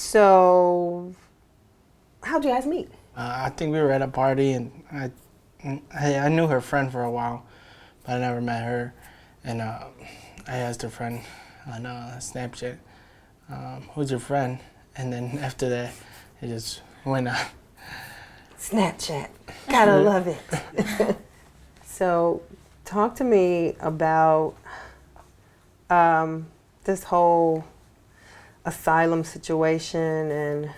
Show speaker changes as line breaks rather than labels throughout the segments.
So, how'd you guys meet?
I think we were at a party, and I knew her friend for a while, but I never met her. And I asked her friend on Snapchat, "Who's your friend?" And then after that, it just went on.
Snapchat. Gotta love it. So, talk to me about this whole asylum situation and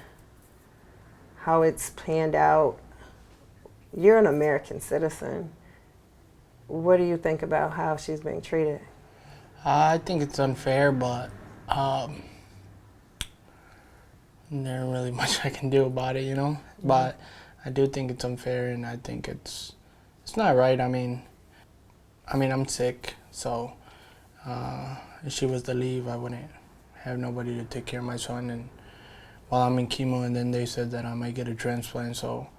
how it's planned out. You're an American citizen. What do you think about how she's being treated?
I think it's unfair, but there ain't really much I can do about it, you know. Mm-hmm. But I do think it's unfair, and I think it's not right. I mean, I'm sick, so if she was to leave, I wouldn't have nobody to take care of my son, and while I'm in chemo, and then they said that I might get a transplant, so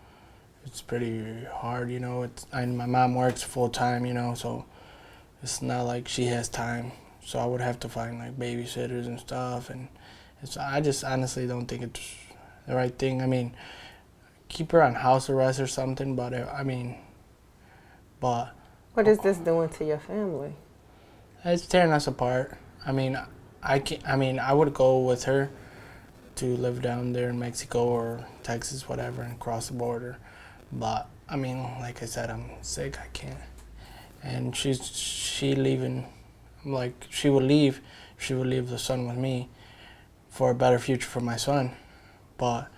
it's pretty hard, you know. My mom works full time, you know, so it's not like she has time. So I would have to find like babysitters and stuff, and I just honestly don't think it's the right thing. I mean, keep her on house arrest or something, but but
What is this doing to your family?
it's tearing us apart. I mean, I would go with her to live down there in Mexico or Texas, whatever, and cross the border. But I mean, like I said, I'm sick. I can't. And she leaving. Like she would leave. She would leave the son with me for a better future for my son. But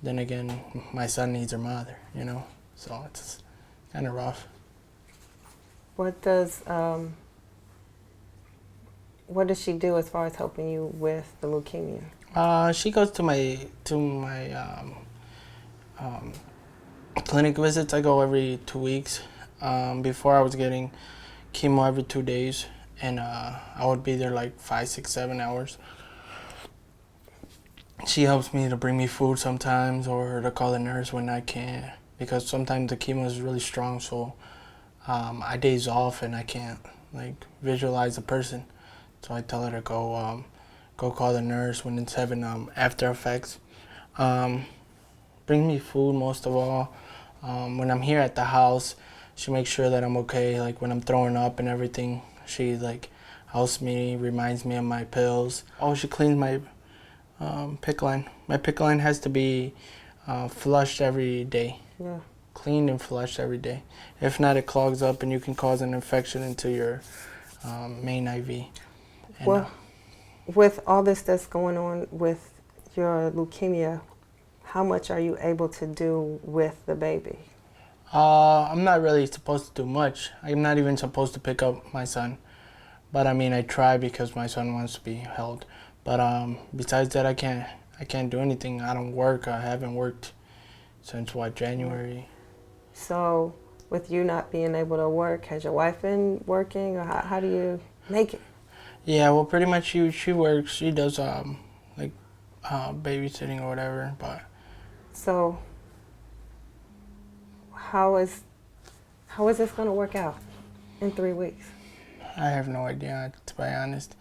then again, my son needs her mother. You know, so it's kind of rough.
What does she do as far as helping you with the leukemia?
She goes to my clinic visits. I go every 2 weeks. Before I was getting chemo every 2 days, and I would be there like 5, 6, 7 hours. She helps me to bring me food sometimes, or to call the nurse when I can't, because sometimes the chemo is really strong, so I days off and I can't like visualize the person. So I tell her to go call the nurse when it's having after effects. Bring me food most of all. When I'm here at the house, she makes sure that I'm okay. Like when I'm throwing up and everything, she like helps me, reminds me of my pills. Oh, she cleans my PICC line. My PICC line has to be flushed every day.
Yeah.
Cleaned and flushed every day. If not, it clogs up and you can cause an infection into your main IV. And,
well, with all this that's going on with your leukemia, how much are you able to do with the baby?
I'm not really supposed to do much. I'm not even supposed to pick up my son. But I mean, I try because my son wants to be held. But besides that, I can't do anything. I don't work. I haven't worked since January.
So, with you not being able to work, has your wife been working, or how do you make it?
Yeah, well, pretty much she works. She does like babysitting or whatever. But
so, how is this going to work out in 3 weeks?
I have no idea, to be honest.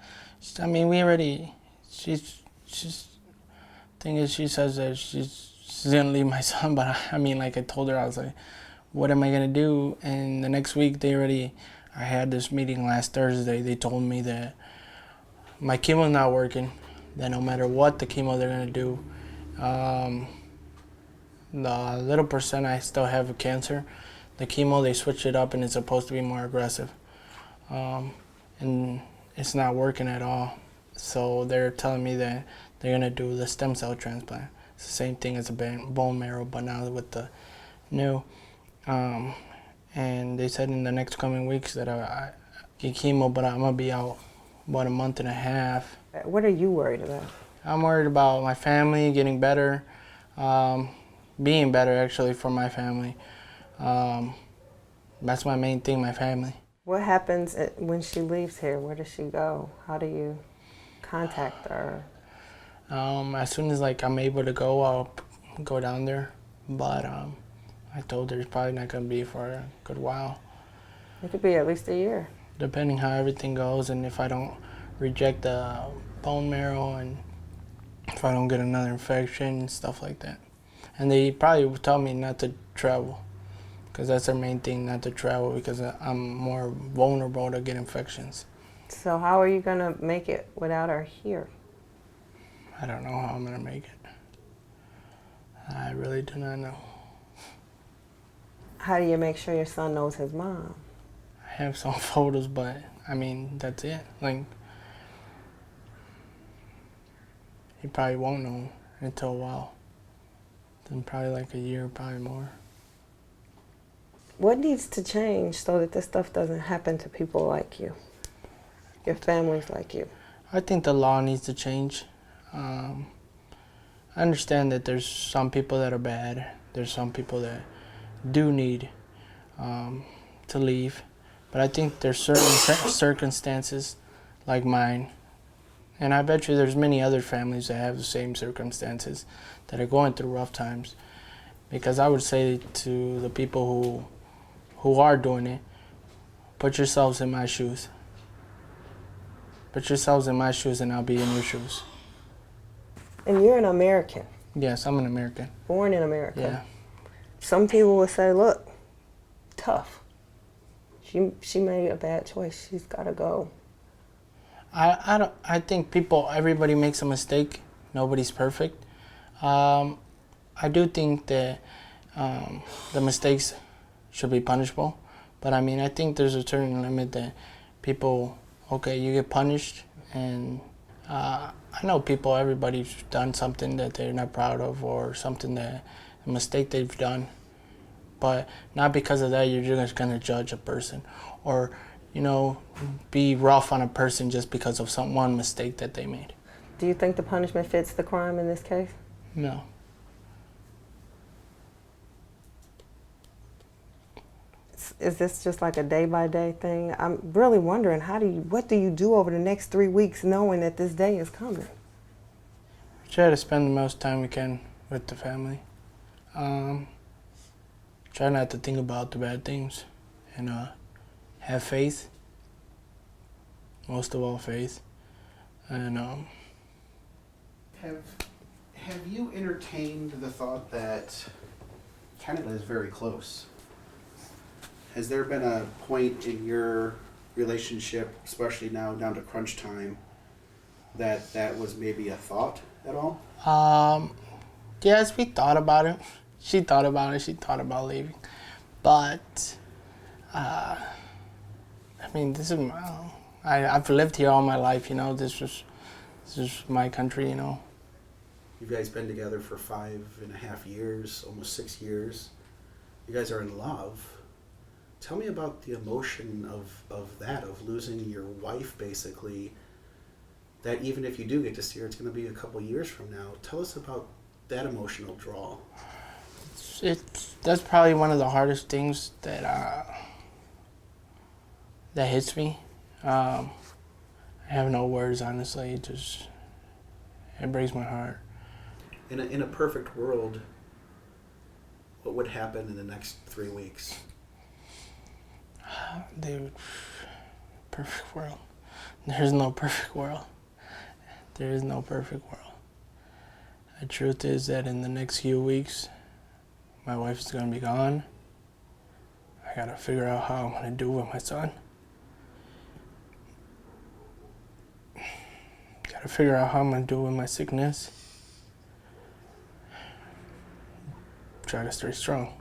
I mean, we already. She's thing is, she says that she's gonna leave my son, but I mean, like I told her, I was like, what am I gonna do? And the next week, I had this meeting last Thursday. They told me that my chemo's not working. That no matter what the chemo they're gonna do, the little percent I still have cancer. The chemo, they switched it up and it's supposed to be more aggressive. And it's not working at all. So they're telling me that they're gonna do the stem cell transplant. It's the same thing as a bone marrow, but now with the new. And they said in the next coming weeks that I get chemo, but I'm gonna be out about a month and a half.
What are you worried about?
I'm worried about my family getting better, being better actually for my family. That's my main thing, my family.
What happens when she leaves here? Where does she go? How do you contact her?
As soon as like I'm able to go, I'll go down there. But I told her it's probably not gonna be for a good while.
It could be at least a year.
Depending how everything goes, and if I don't reject the bone marrow and if I don't get another infection and stuff like that. And they probably would tell me not to travel, because that's their main thing, not to travel, because I'm more vulnerable to get infections.
So how are you going to make it without her here?
I don't know how I'm going to make it. I really do not know.
How do you make sure your son knows his mom?
I have some photos, but I mean, that's it. Like, he probably won't know until a while. Then probably like a year, probably more.
What needs to change so that this stuff doesn't happen to people like you, your families like you?
I think the law needs to change. I understand that there's some people that are bad. There's some people that do need to leave. But I think there's certain circumstances like mine, and I bet you there's many other families that have the same circumstances that are going through rough times. Because I would say to the people who are doing it, put yourselves in my shoes. Put yourselves in my shoes and I'll be in your shoes.
And you're an American.
Yes, I'm an American.
Born in America.
Yeah.
Some people would say, look, tough. She made a bad choice. She's got to go.
I think everybody makes a mistake. Nobody's perfect. I do think that the mistakes should be punishable. But I mean, I think there's a certain limit that people, okay, you get punished. And I know everybody's done something that they're not proud of, or a mistake they've done. But not because of that you're just going to judge a person, or, be rough on a person just because of one mistake that they made.
Do you think the punishment fits the crime in this case?
No.
Is this just like a day-by-day thing? I'm really wondering, what do you do over the next 3 weeks knowing that this day is coming?
We try to spend the most time we can with the family. Try not to think about the bad things, and have faith. Most of all, faith. And
have you entertained the thought that Canada is very close? Has there been a point in your relationship, especially now down to crunch time, that was maybe a thought at all?
Yes, we thought about it. She thought about it. She thought about leaving. But, I mean, this is I've lived here all my life, This is my country,
You guys been together for 5.5 years, almost 6 years. You guys are in love. Tell me about the emotion of losing your wife, basically, that even if you do get to see her, it's going to be a couple years from now. Tell us about that emotional draw.
That's probably one of the hardest things that hits me. I have no words, honestly. It breaks my heart.
In a perfect world, what would happen in the next 3 weeks?
Perfect world. There's no perfect world. There is no perfect world. The truth is that in the next few weeks, my wife is going to be gone. I got to figure out how I'm going to do with my son. Got to figure out how I'm going to do with my sickness. Try to stay strong.